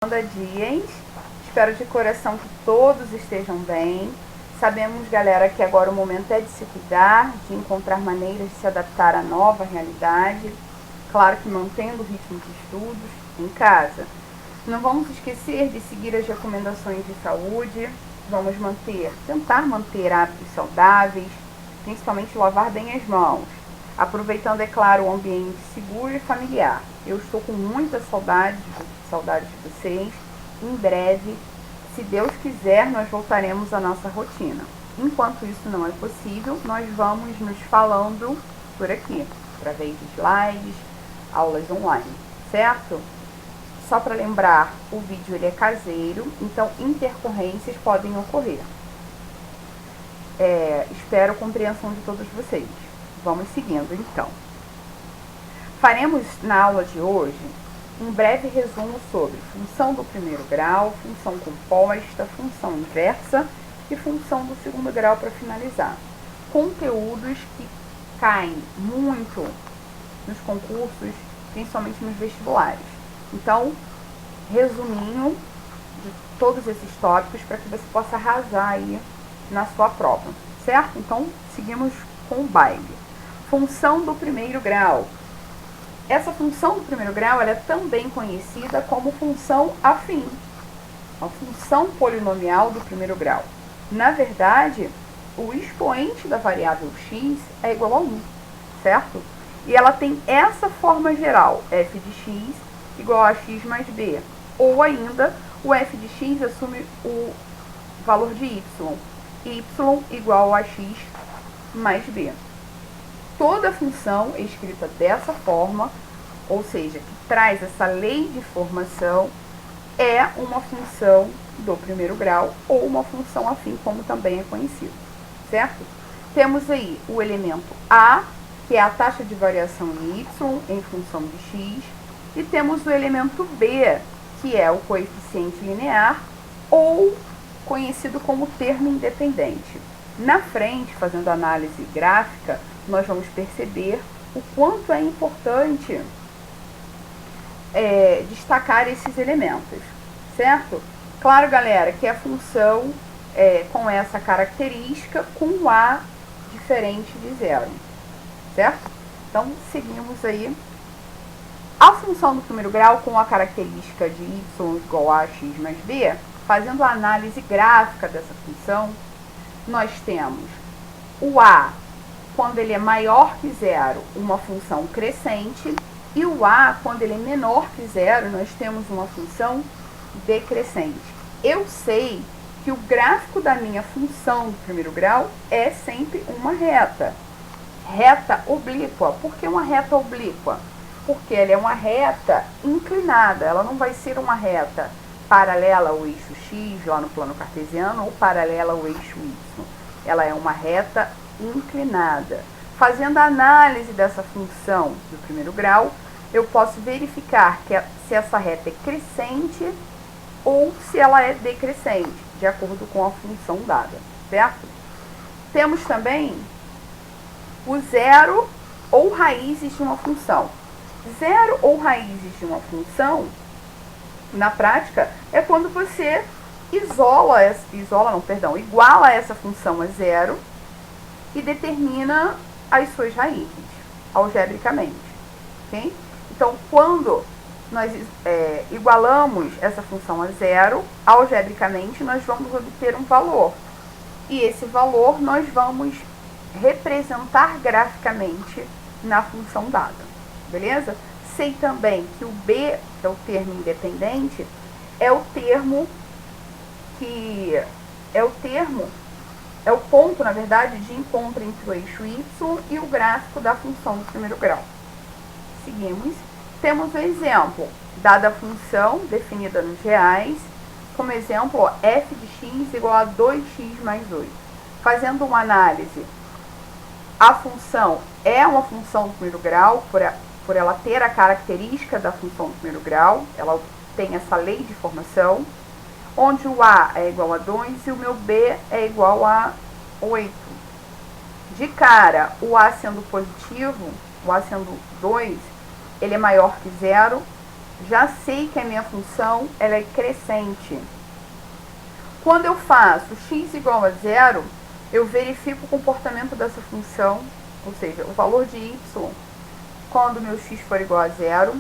dias. Espero de coração que todos estejam bem. Sabemos, galera, que agora o momento é de se cuidar, de encontrar maneiras de se adaptar à nova realidade. Claro que mantendo o ritmo de estudos em casa. Não vamos esquecer de seguir as recomendações de saúde. Vamos tentar manter hábitos saudáveis, principalmente lavar bem as mãos. Aproveitando, é claro, o ambiente seguro e familiar. Eu estou com muita saudade de vocês. Em breve, se Deus quiser, nós voltaremos à nossa rotina. Enquanto isso não é possível, nós vamos nos falando por aqui, através de lives, aulas online, certo? Só para lembrar, o vídeo ele é caseiro, então intercorrências podem ocorrer. Espero a compreensão de todos vocês. Vamos seguindo, então. Faremos na aula de hoje um breve resumo sobre função do primeiro grau, função composta, função inversa e função do segundo grau para finalizar. Conteúdos que caem muito nos concursos, principalmente nos vestibulares. Então, resuminho de todos esses tópicos para que você possa arrasar aí na sua prova, certo? Então, seguimos com o baile. Função do primeiro grau. Essa função do primeiro grau ela é também conhecida como função afim, a função polinomial do primeiro grau. Na verdade, o expoente da variável x é igual a 1, certo? E ela tem essa forma geral, f de x igual a x mais b. Ou ainda, o f de x assume o valor de y igual a x mais b. Toda função é escrita dessa forma, ou seja, que traz essa lei de formação, é uma função do primeiro grau ou uma função afim, como também é conhecido, certo? Temos aí o elemento a, que é a taxa de variação em y em função de x, e temos o elemento b, que é o coeficiente linear, ou conhecido como termo independente. Na frente, fazendo análise gráfica, nós vamos perceber o quanto é importante destacar esses elementos, certo? Claro, galera, que a função com essa característica com o a diferente de zero, certo? Então, seguimos aí. A função do primeiro grau com a característica de y igual a x mais b, fazendo a análise gráfica dessa função, nós temos o a, quando ele é maior que zero, uma função crescente, e o a, quando ele é menor que zero, nós temos uma função decrescente. Eu sei que o gráfico da minha função do primeiro grau é sempre uma reta oblíqua. Por que uma reta oblíqua? Porque ela é uma reta inclinada, ela não vai ser uma reta paralela ao eixo x, lá no plano cartesiano, ou paralela ao eixo y. Ela é uma reta inclinada. Fazendo a análise dessa função do primeiro grau, eu posso verificar se essa reta é crescente ou se ela é decrescente, de acordo com a função dada, certo? Temos também o zero ou raízes de uma função. Zero ou raízes de uma função, na prática, é quando você iguala essa função a zero e determina as suas raízes, algebricamente, ok? Então, quando nós igualamos essa função a zero, algebricamente, nós vamos obter um valor. E esse valor nós vamos representar graficamente na função dada, beleza? Sei também que o b, que é o termo independente, é o ponto, na verdade, de encontro entre o eixo y e o gráfico da função do primeiro grau. Seguimos. Temos o exemplo, dada a função definida nos reais, como exemplo, f de x igual a 2x mais 8. Fazendo uma análise, a função é uma função do primeiro grau, por ela ter a característica da função do primeiro grau, ela tem essa lei de formação, onde o a é igual a 2 e o meu b é igual a 8. De cara, o a sendo positivo, o a sendo 2, ele é maior que zero, já sei que a minha função ela é crescente. Quando eu faço x igual a zero, eu verifico o comportamento dessa função, ou seja, o valor de y, quando meu x for igual a zero.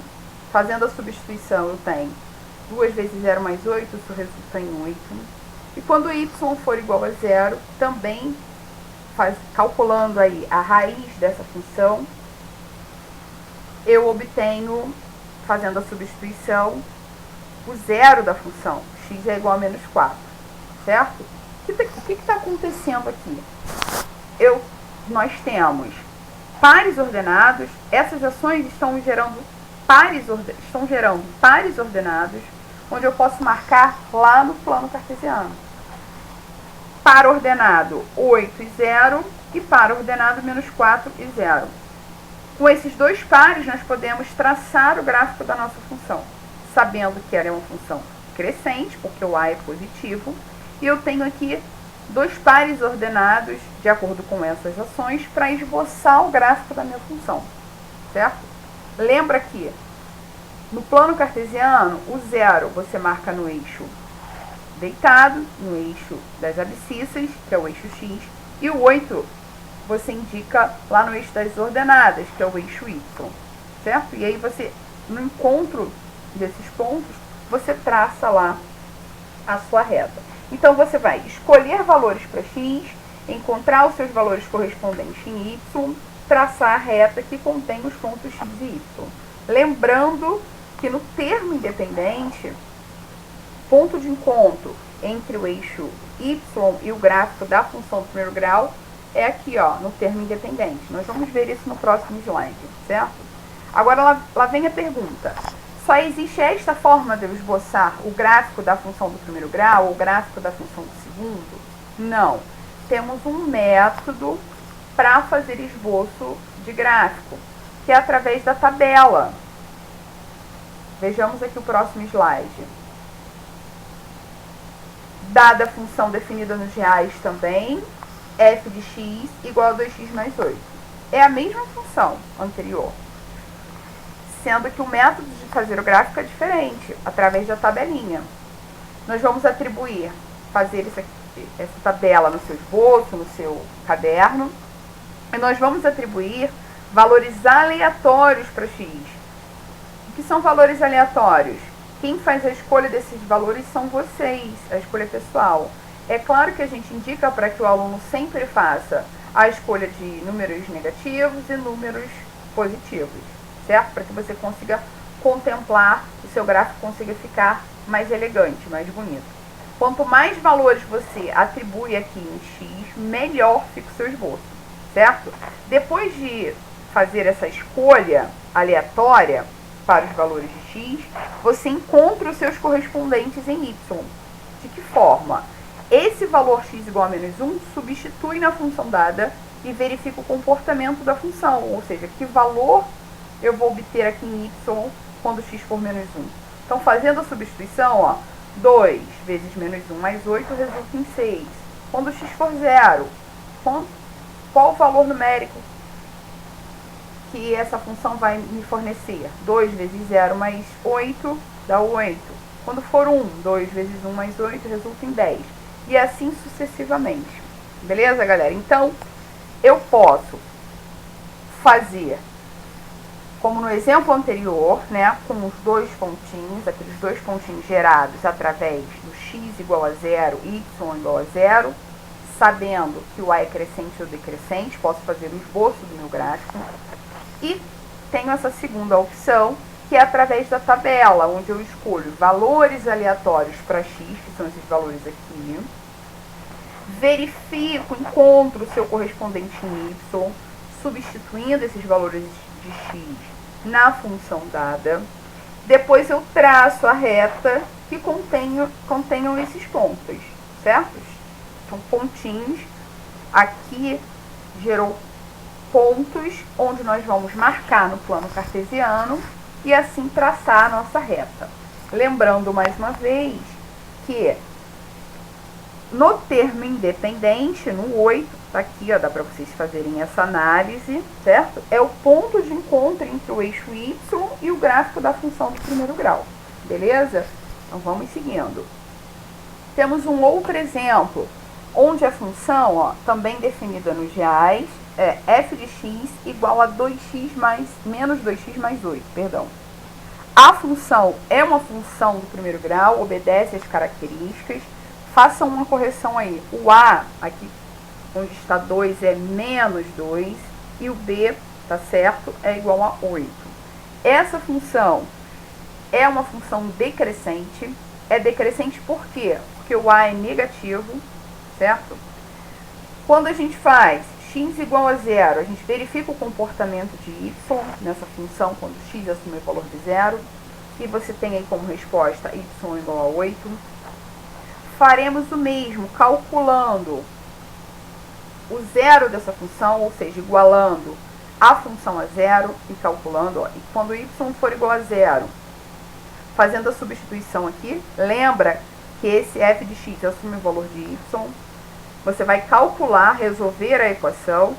Fazendo a substituição, eu tenho 2 vezes 0 mais 8, isso resulta em 8. E quando y for igual a zero, também calculando aí a raiz dessa função, eu obtenho, fazendo a substituição, o zero da função. X é igual a menos 4, certo? O que está acontecendo aqui? Nós temos pares ordenados, essas ações estão gerando pares ordenados, onde eu posso marcar lá no plano cartesiano. Par ordenado 8 e 0 e par ordenado menos 4 e 0. Com esses dois pares, nós podemos traçar o gráfico da nossa função, sabendo que ela é uma função crescente, porque o a é positivo, e eu tenho aqui dois pares ordenados, de acordo com essas ações, para esboçar o gráfico da minha função, certo? Lembra que no plano cartesiano, o 0 você marca no eixo deitado, no eixo das abscissas, que é o eixo x, e o 8 você indica lá no eixo das ordenadas, que é o eixo y, certo? E aí você, no encontro desses pontos, você traça lá a sua reta. Então você vai escolher valores para x, encontrar os seus valores correspondentes em y, traçar a reta que contém os pontos x e y. Lembrando que no termo independente, ponto de encontro entre o eixo y e o gráfico da função do primeiro grau é aqui, ó, no termo independente. Nós vamos ver isso no próximo slide, certo? Agora, lá vem a pergunta. Só existe esta forma de eu esboçar o gráfico da função do primeiro grau ou o gráfico da função do segundo? Não. Temos um método para fazer esboço de gráfico, que é através da tabela. Vejamos aqui o próximo slide. Dada a função definida nos reais também, f de x igual a 2x mais 8. É a mesma função anterior, sendo que o método de fazer o gráfico é diferente, através da tabelinha. Nós vamos atribuir, fazer essa tabela no seu esboço, no seu caderno, e nós vamos atribuir valores aleatórios para x. O que são valores aleatórios? Quem faz a escolha desses valores são vocês, a escolha pessoal. É claro que a gente indica para que o aluno sempre faça a escolha de números negativos e números positivos, certo? Para que você consiga contemplar, o seu gráfico consiga ficar mais elegante, mais bonito. Quanto mais valores você atribui aqui em x, melhor fica o seu esboço, certo? Depois de fazer essa escolha aleatória para os valores de x, você encontra os seus correspondentes em y. De que forma? Esse valor x igual a menos 1 substitui na função dada e verifica o comportamento da função, ou seja, que valor eu vou obter aqui em y quando x for menos 1. Então, fazendo a substituição, ó, 2 vezes menos 1 mais 8 resulta em 6. Quando x for 0, qual o valor numérico que essa função vai me fornecer? 2 vezes 0 mais 8 dá 8. Quando for 1, 2 vezes 1 mais 8 resulta em 10. E assim sucessivamente. Beleza, galera? Então, eu posso fazer, como no exemplo anterior, né, com os dois pontinhos, aqueles dois pontinhos gerados através do x igual a 0 e y igual a 0, sabendo que o a é crescente ou decrescente, posso fazer o esboço do meu gráfico. E tenho essa segunda opção, que é através da tabela, onde eu escolho valores aleatórios para x, que são esses valores aqui, verifico, encontro o seu correspondente em y, substituindo esses valores de x na função dada. Depois eu traço a reta que contenham esses pontos, certo? São pontinhos. Aqui gerou pontos onde nós vamos marcar no plano cartesiano e assim traçar a nossa reta. Lembrando mais uma vez que no termo independente, no 8, Tá aqui, ó, dá para vocês fazerem essa análise, certo? É o ponto de encontro entre o eixo y e o gráfico da função do primeiro grau, beleza? Então vamos seguindo. Temos um outro exemplo, onde a função, ó, também definida nos reais, é f de x igual a 2x mais, menos 2x mais 8, perdão. A função é uma função do primeiro grau, obedece às características. Façam uma correção aí. O a, aqui onde está 2, é menos 2, e o b, tá certo, é igual a 8. Essa função é uma função decrescente. É decrescente por quê? Porque o a é negativo, certo? Quando a gente faz x igual a 0, a gente verifica o comportamento de y nessa função quando x assume o valor de 0. E você tem aí como resposta y igual a 8. Faremos o mesmo calculando o zero dessa função, ou seja, igualando a função a zero e calculando, ó, e quando y for igual a 0, fazendo a substituição aqui, lembra que esse f de x assume o valor de y, você vai calcular, resolver a equação,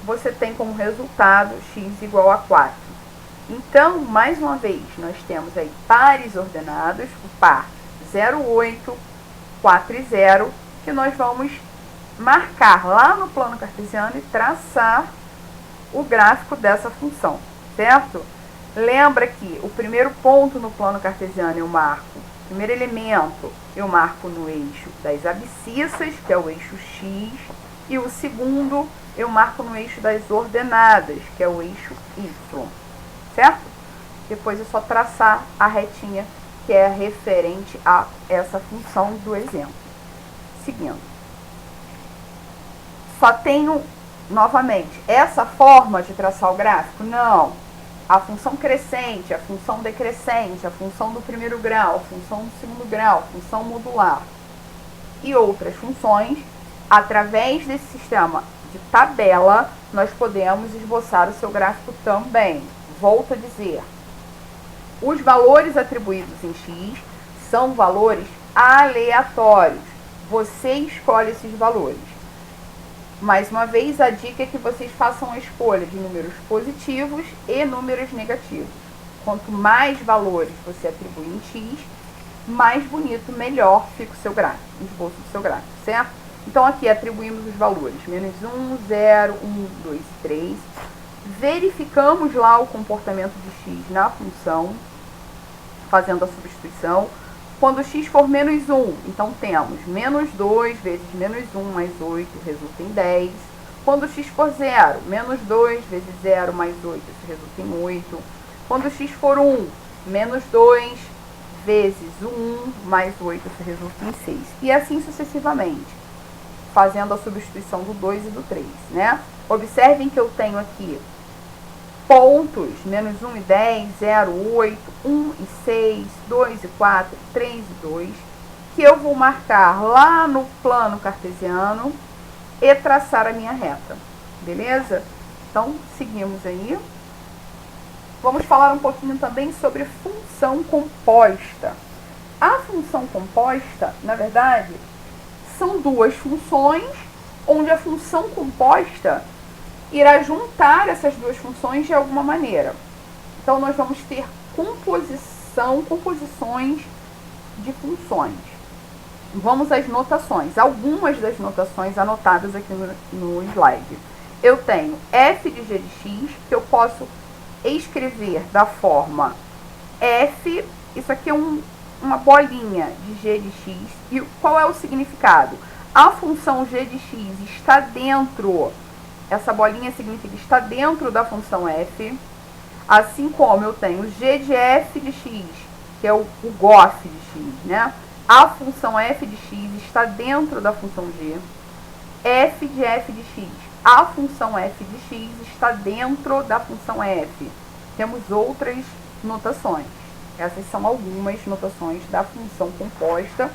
você tem como resultado x igual a 4. Então, mais uma vez, nós temos aí pares ordenados, o par 0, 8, 4 e 0, que nós vamos marcar lá no plano cartesiano e traçar o gráfico dessa função, certo? Lembra que o primeiro ponto no plano cartesiano eu marco, o primeiro elemento eu marco no eixo das abscissas, que é o eixo x, e o segundo eu marco no eixo das ordenadas, que é o eixo y, certo? Depois é só traçar a retinha que é referente a essa função do exemplo. Seguindo. Só tenho, novamente, essa forma de traçar o gráfico? Não. A função crescente, a função decrescente, a função do primeiro grau, a função do segundo grau, a função modular e outras funções, através desse sistema de tabela, nós podemos esboçar o seu gráfico também. Volto a dizer, os valores atribuídos em x são valores aleatórios. Você escolhe esses valores. Mais uma vez, a dica é que vocês façam a escolha de números positivos e números negativos. Quanto mais valores você atribui em x, mais bonito, melhor fica o seu gráfico, o esboço do seu gráfico, certo? Então, aqui atribuímos os valores menos 1, 0, 1, 2 e 3. Verificamos lá o comportamento de x na função, fazendo a substituição. Quando x for menos 1, então temos menos 2 vezes menos 1 mais 8, resulta em 10. Quando x for 0, menos 2 vezes 0 mais 8, isso resulta em 8. Quando x for 1, menos 2 vezes o 1 mais 8, isso resulta em 6. E assim sucessivamente, fazendo a substituição do 2 e do 3, né? Observem que eu tenho aqui pontos, menos 1 e 10, 0, 8, 1 e 6, 2 e 4, 3 e 2, que eu vou marcar lá no plano cartesiano e traçar a minha reta, beleza? Então, seguimos aí. Vamos falar um pouquinho também sobre função composta. A função composta, na verdade, são duas funções, onde a função composta irá juntar essas duas funções de alguma maneira. Então, nós vamos ter composições de funções. Vamos às notações. Algumas das notações anotadas aqui no slide. Eu tenho f de g de x, que eu posso escrever da forma f, isso aqui é uma bolinha de g de x. E qual é o significado? A função g de x está dentro. Essa bolinha significa está dentro da função f, assim como eu tenho g de f de x, que é o GOF de x, né? A função f de x está dentro da função g. F de x, a função f de x está dentro da função f. Temos outras notações. Essas são algumas notações da função composta,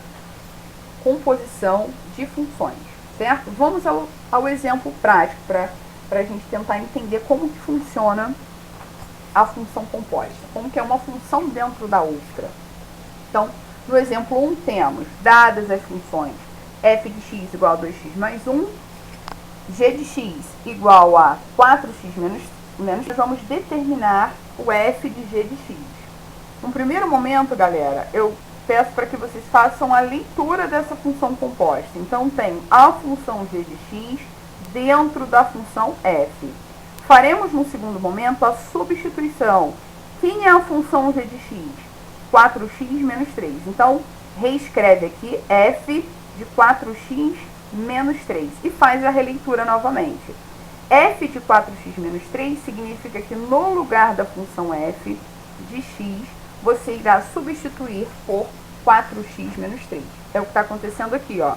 composição de funções. Certo? Vamos ao exemplo prático para a gente tentar entender como que funciona a função composta. Como que é uma função dentro da outra. Então, no exemplo 1 temos, dadas as funções f de x igual a 2x mais 1, g de x igual a 4x menos, nós vamos determinar o f de g de x. No primeiro momento, galera, eu peço para que vocês façam a leitura dessa função composta. Então, tenho a função g de x dentro da função f. Faremos, no segundo momento, a substituição. Quem é a função g de x? 4x menos 3. Então, reescreve aqui f de 4x menos 3 e faz a releitura novamente. F de 4x menos 3 significa que no lugar da função f de x, você irá substituir por 4x menos 3. É o que está acontecendo aqui, ó.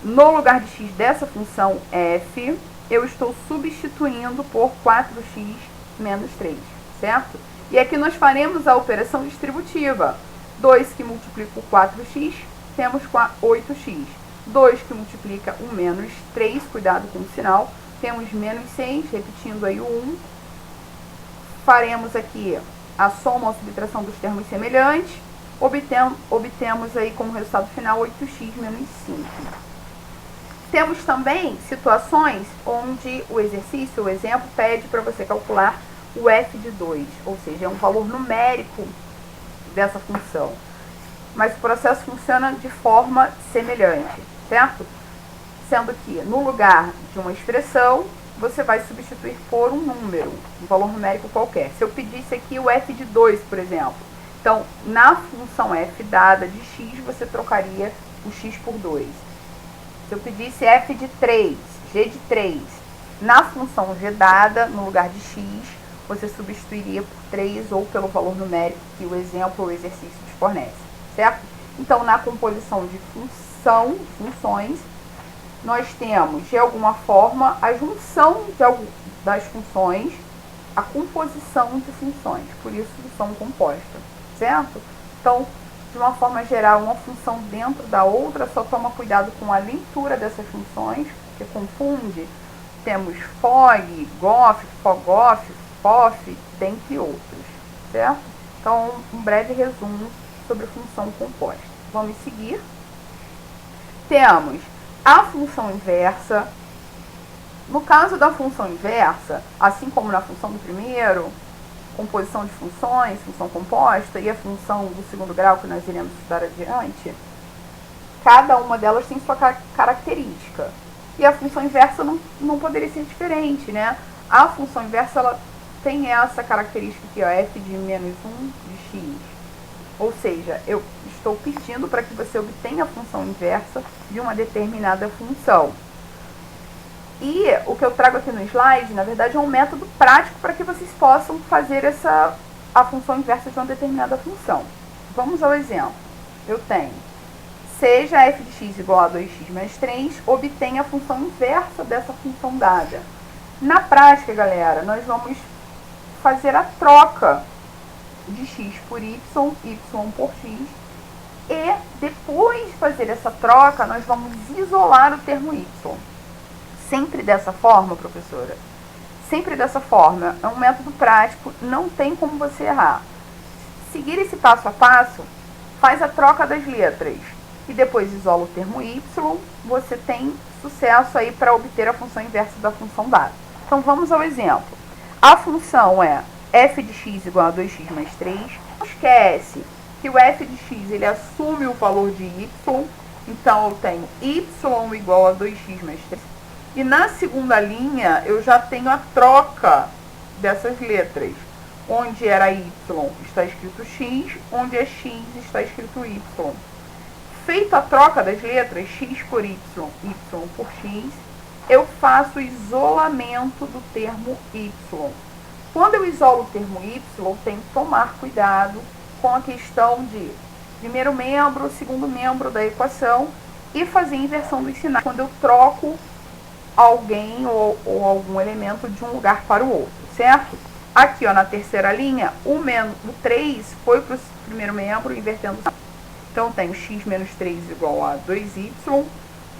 No lugar de x dessa função f, eu estou substituindo por 4x menos 3, certo? E aqui nós faremos a operação distributiva. 2 que multiplica o 4x, temos 8x. 2 que multiplica o menos 3, cuidado com o sinal, temos menos 6, repetindo aí o 1. Faremos aqui a soma ou subtração dos termos semelhantes, obtemos aí como resultado final 8x menos 5. Temos também situações onde o exercício, o exemplo, pede para você calcular o f de 2, ou seja, é um valor numérico dessa função. Mas o processo funciona de forma semelhante, certo? Sendo que no lugar de uma expressão, você vai substituir por um número, um valor numérico qualquer. Se eu pedisse aqui o f de 2, por exemplo, então na função f dada de x, você trocaria o x por 2. Se eu pedisse f de 3, g de 3, na função g dada, no lugar de x, você substituiria por 3 ou pelo valor numérico que o exemplo ou o exercício te fornece, certo? Então, na composição de funções, nós temos, de alguma forma, a junção das funções, a composição de funções, por isso são compostas, certo? Então, de uma forma geral, uma função dentro da outra, só toma cuidado com a leitura dessas funções, porque confunde. Temos fog, gof, fogof, fof, dentre outros, certo? Então, um breve resumo sobre a função composta. Vamos seguir. Temos a função inversa. No caso da função inversa, assim como na função do primeiro, composição de funções, função composta e a função do segundo grau que nós iremos estudar adiante, cada uma delas tem sua característica. E a função inversa não poderia ser diferente, né? A função inversa, ela tem essa característica aqui, ó, f de menos 1 de x. Ou seja, eu estou pedindo para que você obtenha a função inversa de uma determinada função. E o que eu trago aqui no slide, na verdade, é um método prático para que vocês possam fazer a função inversa de uma determinada função. Vamos ao exemplo. Eu tenho, seja f de x igual a 2x mais 3, obtenha a função inversa dessa função dada. Na prática, galera, nós vamos fazer a troca de x por y, y por x, e depois de fazer essa troca, nós vamos isolar o termo y. Sempre dessa forma, professora? Sempre dessa forma. É um método prático, não tem como você errar. Seguir esse passo a passo, faz a troca das letras e depois isola o termo y, você tem sucesso aí para obter a função inversa da função dada. Então vamos ao exemplo. A função é f de x igual a 2x mais 3. Não esquece que o f de x ele assume o valor de y, então eu tenho y igual a 2x mais 3. E na segunda linha, eu já tenho a troca dessas letras. Onde era y está escrito x, onde é x está escrito y. Feita a troca das letras, x por y, y por x, eu faço o isolamento do termo y. Quando eu isolo o termo y, eu tenho que tomar cuidado com a questão de primeiro membro, segundo membro da equação e fazer a inversão dos sinais. Quando eu troco alguém ou algum elemento de um lugar para o outro, certo? Aqui, ó, na terceira linha, o 3 foi para o primeiro membro, invertendo o sinal. Então, eu tenho x menos 3 igual a 2y.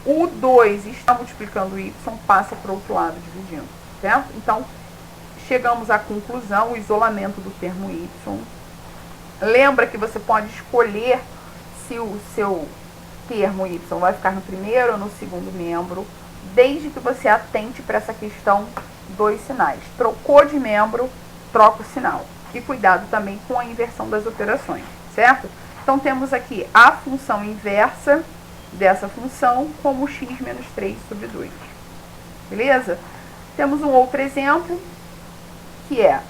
O 2 está multiplicando o y, passa para o outro lado, dividindo, certo? Então, chegamos à conclusão, o isolamento do termo y. Lembra que você pode escolher se o seu termo y vai ficar no primeiro ou no segundo membro desde que você atente para essa questão dos sinais. Trocou de membro, troca o sinal. E cuidado também com a inversão das operações, certo? Então temos aqui a função inversa dessa função como x menos 3 sobre 2. Beleza? Temos um outro exemplo, que é: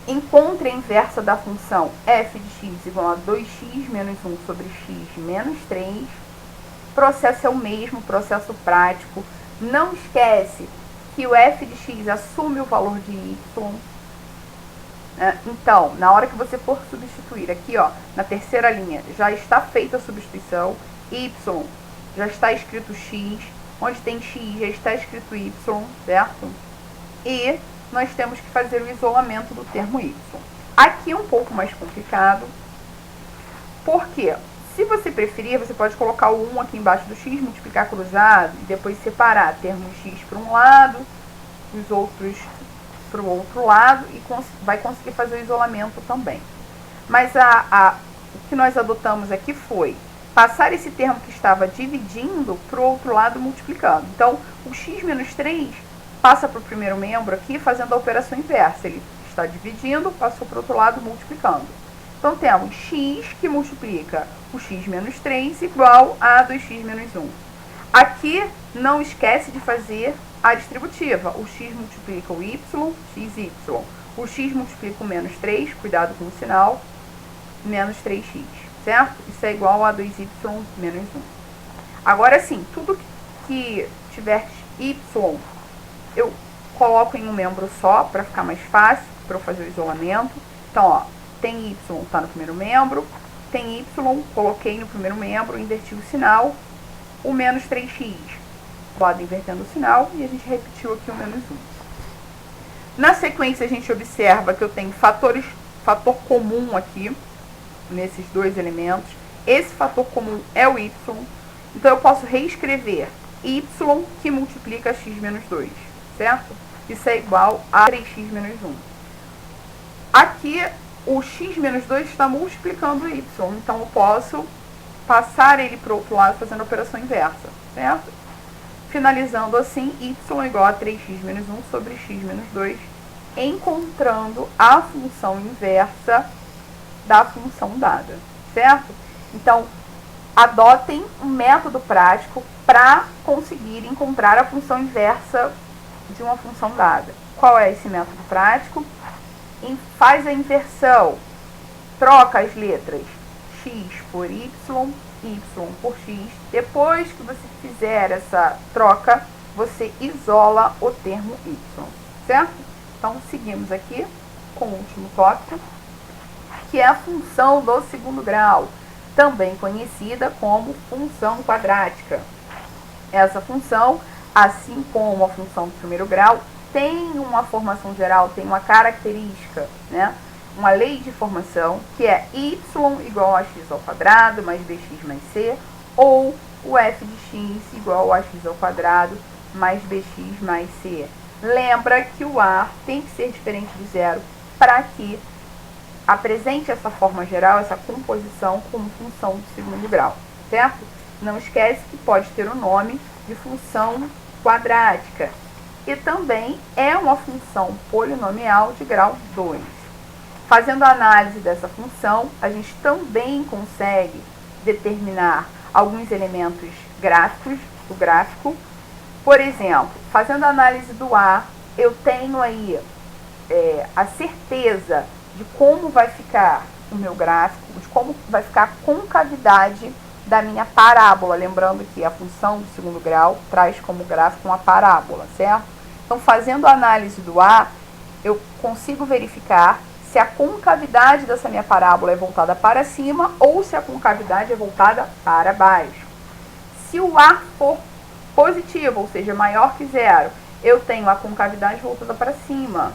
encontre a inversa da função f de x igual a 2x menos 1 sobre x menos 3. O processo é o mesmo, processo prático. Não esquece que o f de x assume o valor de y. Então, na hora que você for substituir aqui, ó, na terceira linha, já está feita a substituição. Y já está escrito x, onde tem x já está escrito y, certo? E nós temos que fazer o isolamento do termo y. Aqui é um pouco mais complicado, porque se você preferir, você pode colocar o 1 aqui embaixo do x, multiplicar cruzado, e depois separar termo x para um lado, os outros para o outro lado, e vai conseguir fazer o isolamento também. Mas o que nós adotamos aqui foi passar esse termo que estava dividindo para o outro lado multiplicando. Então, o x menos 3 passa para o primeiro membro aqui fazendo a operação inversa. Ele está dividindo, passou para o outro lado multiplicando. Então, temos x que multiplica o x menos 3 igual a 2x menos 1. Aqui, não esquece de fazer a distributiva. O x multiplica o y, xy. O x multiplica o menos 3, cuidado com o sinal, menos 3x, certo? Isso é igual a 2y menos 1. Agora sim, tudo que tiver y, eu coloco em um membro só, para ficar mais fácil, para eu fazer o isolamento. Então, ó, tem y, está no primeiro membro, tem y, coloquei no primeiro membro, inverti o sinal, o menos 3x, lado invertendo o sinal, e a gente repetiu aqui o menos 1. Na sequência, a gente observa que eu tenho fator comum aqui, nesses dois elementos. Esse fator comum é o y, então eu posso reescrever y que multiplica x menos 2, certo? Isso é igual a 3x menos 1. Aqui, o x menos 2 está multiplicando o y, então eu posso passar ele para o outro lado fazendo a operação inversa, certo? Finalizando assim, y igual a 3x menos 1 sobre x menos 2, encontrando a função inversa da função dada, certo? Então, adotem um método prático para conseguir encontrar a função inversa de uma função dada. Qual é esse método prático? Faz a inversão, troca as letras x por y por x. Depois que você fizer essa troca, você isola o termo y, certo? Então, seguimos aqui com o último tópico, que é a função do segundo grau, também conhecida como função quadrática. Essa função, assim como a função do primeiro grau, tem uma formação geral, tem uma característica, né? Uma lei de formação, que é y igual a x ao quadrado mais bx mais c, ou o f de x igual a x ao quadrado mais bx mais c. Lembra que o a tem que ser diferente de zero para que apresente essa forma geral, essa composição como função do segundo grau, certo? Não esquece que pode ter o nome de função quadrática e também é uma função polinomial de grau 2. Fazendo a análise dessa função, a gente também consegue determinar alguns elementos gráficos do gráfico. Por exemplo, fazendo a análise do a, eu tenho aí a certeza de como vai ficar o meu gráfico, de como vai ficar a concavidade da minha parábola. Lembrando que a função do segundo grau traz como gráfico uma parábola, certo? Então, fazendo a análise do a, eu consigo verificar se a concavidade dessa minha parábola é voltada para cima ou se a concavidade é voltada para baixo. Se o a for positivo, ou seja, maior que zero, eu tenho a concavidade voltada para cima.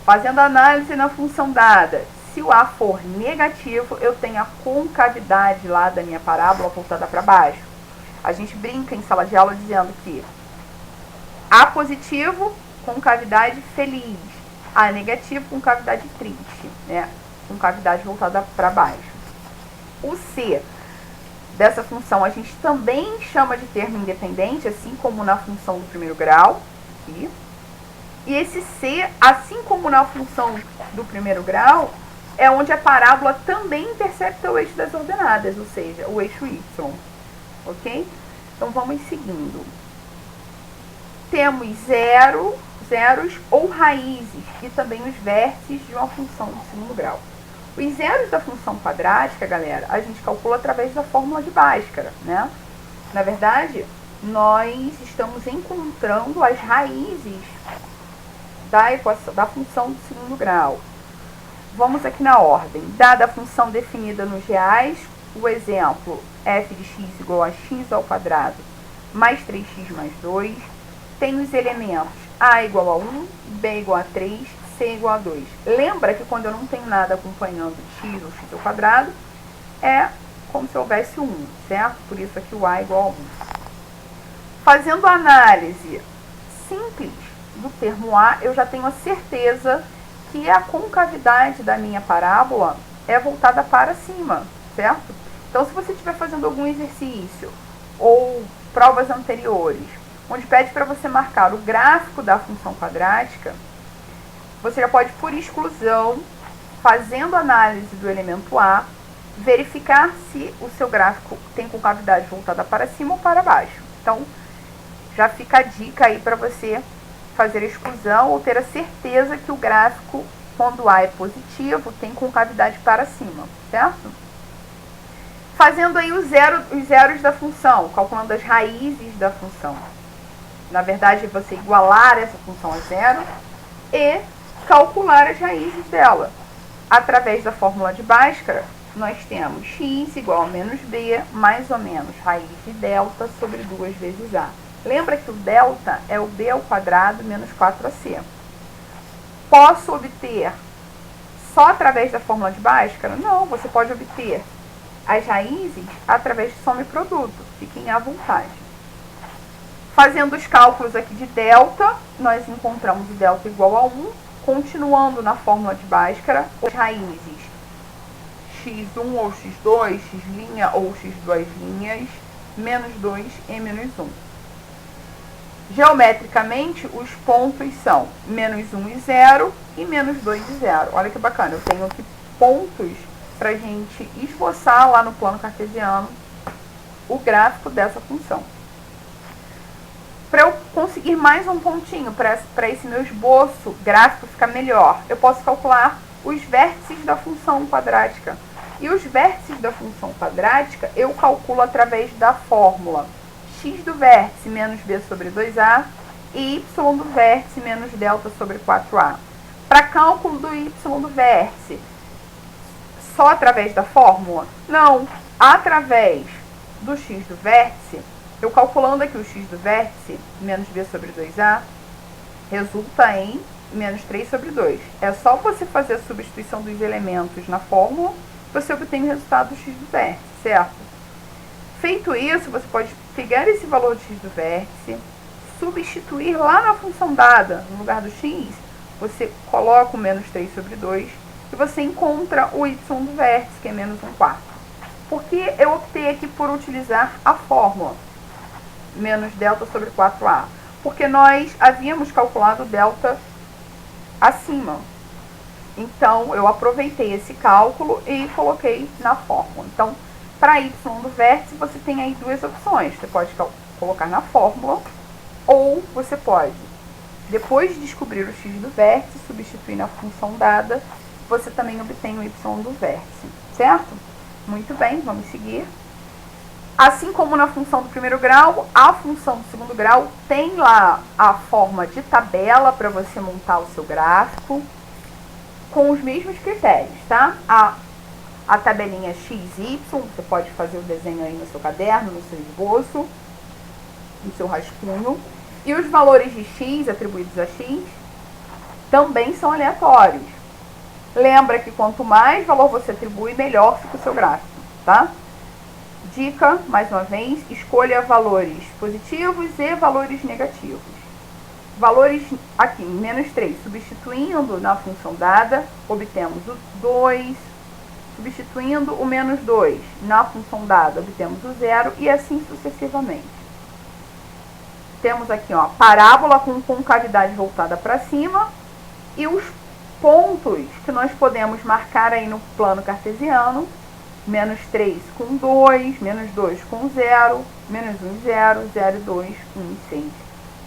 Fazendo a análise na função dada, se o a for negativo, eu tenho a concavidade lá da minha parábola voltada para baixo. A gente brinca em sala de aula dizendo que a positivo, concavidade feliz. A negativo, concavidade triste, né? Concavidade voltada para baixo. O C, dessa função a gente também chama de termo independente, assim como na função do primeiro grau. Aqui. E esse C, assim como na função do primeiro grau, é onde a parábola também intercepta o eixo das ordenadas, ou seja, o eixo Y. Ok? Então vamos seguindo. Temos zeros ou raízes e também os vértices de uma função de segundo grau. Os zeros da função quadrática, galera, a gente calcula através da fórmula de Bhaskara, né? Na verdade, nós estamos encontrando as raízes da função do segundo grau. Vamos aqui na ordem. Dada a função definida nos reais, o exemplo f de x igual a x ao quadrado mais 3x mais 2, tem os elementos a igual a 1, b igual a 3, c igual a 2. Lembra que quando eu não tenho nada acompanhando x ou x ao quadrado, é como se houvesse 1, certo? Por isso aqui o a é igual a 1. Fazendo a análise simples do termo a, eu já tenho a certeza que a concavidade da minha parábola é voltada para cima, certo? Então, se você estiver fazendo algum exercício ou provas anteriores, onde pede para você marcar o gráfico da função quadrática, você já pode, por exclusão, fazendo análise do elemento A, verificar se o seu gráfico tem concavidade voltada para cima ou para baixo. Então, já fica a dica aí para você fazer a exclusão ou ter a certeza que o gráfico, quando A é positivo, tem concavidade para cima, certo? Fazendo aí os zeros da função, calculando as raízes da função. Na verdade, você igualar essa função a zero e calcular as raízes dela. Através da fórmula de Bhaskara, nós temos x igual a menos b, mais ou menos raiz de delta sobre 2 vezes a. Lembra que o delta é o b ao quadrado menos 4ac. Posso obter só através da fórmula de Bhaskara? Não, você pode obter as raízes através de soma e produto. Fiquem à vontade. Fazendo os cálculos aqui de delta, nós encontramos o delta igual a 1. Continuando na fórmula de Bhaskara, as raízes x1 ou x2, x' ou x2', menos 2 e menos 1. Geometricamente, os pontos são menos 1 e 0 e menos 2 e 0. Olha que bacana, eu tenho aqui pontos para a gente esboçar lá no plano cartesiano o gráfico dessa função. Para eu conseguir mais um pontinho para esse meu esboço gráfico ficar melhor, eu posso calcular os vértices da função quadrática. E os vértices da função quadrática eu calculo através da fórmula x do vértice menos b sobre 2a e y do vértice menos delta sobre 4a. Para cálculo do y do vértice, só através da fórmula? Não, através do x do vértice, eu calculando aqui o x do vértice, menos b sobre 2a, resulta em menos 3 sobre 2. É só você fazer a substituição dos elementos na fórmula, você obtém o resultado do x do vértice, certo? Feito isso, você pode pegar esse valor de x do vértice, substituir lá na função dada, no lugar do x, você coloca o menos 3 sobre 2 e você encontra o y do vértice, que é menos 1/4. Por que eu optei aqui por utilizar a fórmula menos delta sobre 4a? Porque nós havíamos calculado delta acima. Então, eu aproveitei esse cálculo e coloquei na fórmula. Então, para y do vértice, você tem aí duas opções. Você pode colocar na fórmula, ou você pode, depois de descobrir o x do vértice, substituir na função dada, você também obtém o y do vértice, certo? Muito bem, vamos seguir. Assim como na função do primeiro grau, a função do segundo grau tem lá a forma de tabela para você montar o seu gráfico, com os mesmos critérios, tá? A tabelinha XY, você pode fazer o desenho aí no seu caderno, no seu esboço, no seu rascunho. E os valores de X atribuídos a X também são aleatórios. Lembra que quanto mais valor você atribui, melhor fica o seu gráfico, tá? Dica, mais uma vez, escolha valores positivos e valores negativos. Valores aqui, menos 3, substituindo na função dada, obtemos o 2, substituindo o menos 2 na função dada, obtemos o zero e assim sucessivamente. Temos aqui, ó, parábola com concavidade voltada para cima e os pontos que nós podemos marcar aí no plano cartesiano: menos 3 com 2, menos 2 com 0, menos 1, 0, 0 e 2, 1 e 6.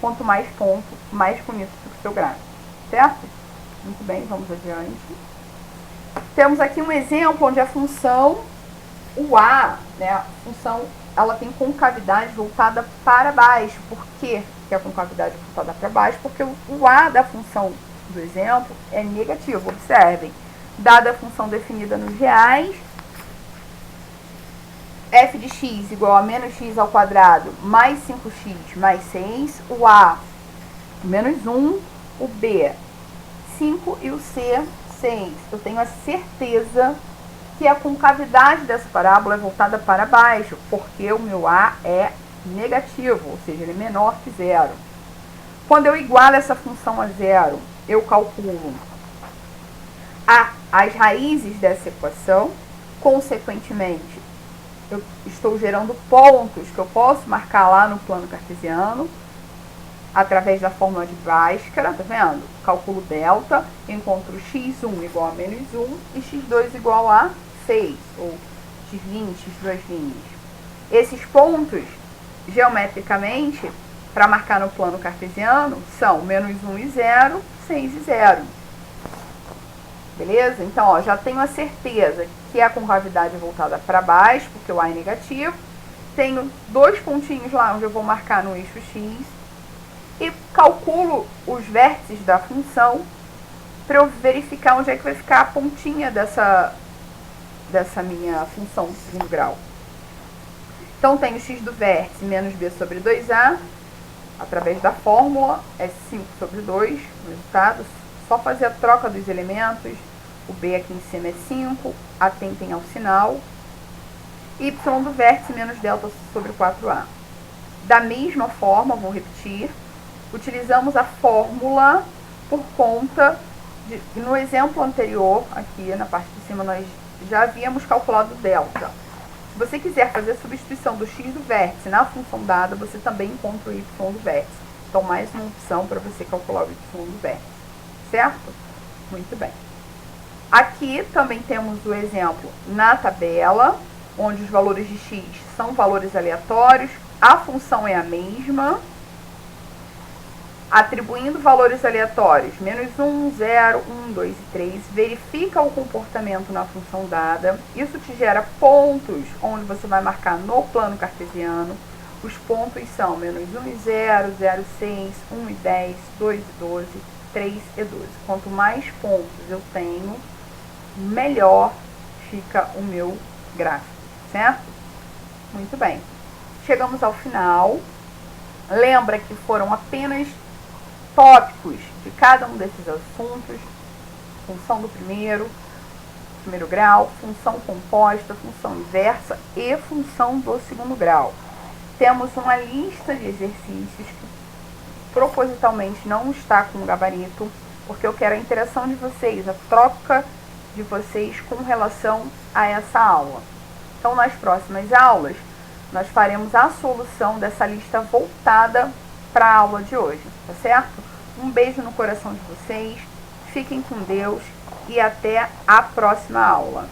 Quanto mais ponto, mais bonito fica o seu gráfico, certo? Muito bem, vamos adiante. Temos aqui um exemplo onde a função, o A, né, a função, ela tem concavidade voltada para baixo. Por quê que a concavidade voltada para baixo? Porque o A da função do exemplo é negativo. Observem, dada a função definida nos reais, f de x igual a menos x ao quadrado mais 5x mais 6, o A menos 1, o B 5 e o C 6. Eu tenho a certeza que a concavidade dessa parábola é voltada para baixo, porque o meu A é negativo, ou seja, ele é menor que zero. Quando eu igualo essa função a zero, eu calculo as raízes dessa equação, consequentemente, eu estou gerando pontos que eu posso marcar lá no plano cartesiano, através da fórmula de Bhaskara, tá vendo? Calculo delta, encontro x1 igual a menos 1 e x2 igual a 6, ou x20, x2'. Esses pontos, geometricamente, para marcar no plano cartesiano, são menos 1 e 0, 6 e 0. Beleza? Então, ó, já tenho a certeza que a concavidade é voltada para baixo, porque o A é negativo. Tenho dois pontinhos lá onde eu vou marcar no eixo x. E calculo os vértices da função para eu verificar onde é que vai ficar a pontinha dessa minha função de segundo grau. Então, tenho x do vértice menos b sobre 2a, através da fórmula, é 5 sobre 2, o resultado. Só fazer a troca dos elementos, o b aqui em cima é 5, atentem ao sinal. Y do vértice menos delta sobre 4a. Da mesma forma, vou repetir, utilizamos a fórmula por conta de... No exemplo anterior, aqui na parte de cima, nós já havíamos calculado o delta. Se você quiser fazer a substituição do x do vértice na função dada, você também encontra o y do vértice. Então, mais uma opção para você calcular o y do vértice. Certo? Muito bem. Aqui também temos o exemplo na tabela, onde os valores de x são valores aleatórios, a função é a mesma, atribuindo valores aleatórios, menos 1, 0, 1, 2 e 3, verifica o comportamento na função dada, isso te gera pontos, onde você vai marcar no plano cartesiano. Os pontos são menos 1 e 0, 0 e 6, 1 e 10, 2 e 12, 3 e 12. Quanto mais pontos eu tenho, melhor fica o meu gráfico, certo? Muito bem. Chegamos ao final. Lembra que foram apenas tópicos de cada um desses assuntos: função do primeiro grau, função composta, função inversa e função do segundo grau. Temos uma lista de exercícios que propositalmente não está com gabarito, porque eu quero a interação de vocês, a troca de vocês com relação a essa aula. Então, nas próximas aulas, nós faremos a solução dessa lista voltada para a aula de hoje, tá certo? Um beijo no coração de vocês, fiquem com Deus e até a próxima aula.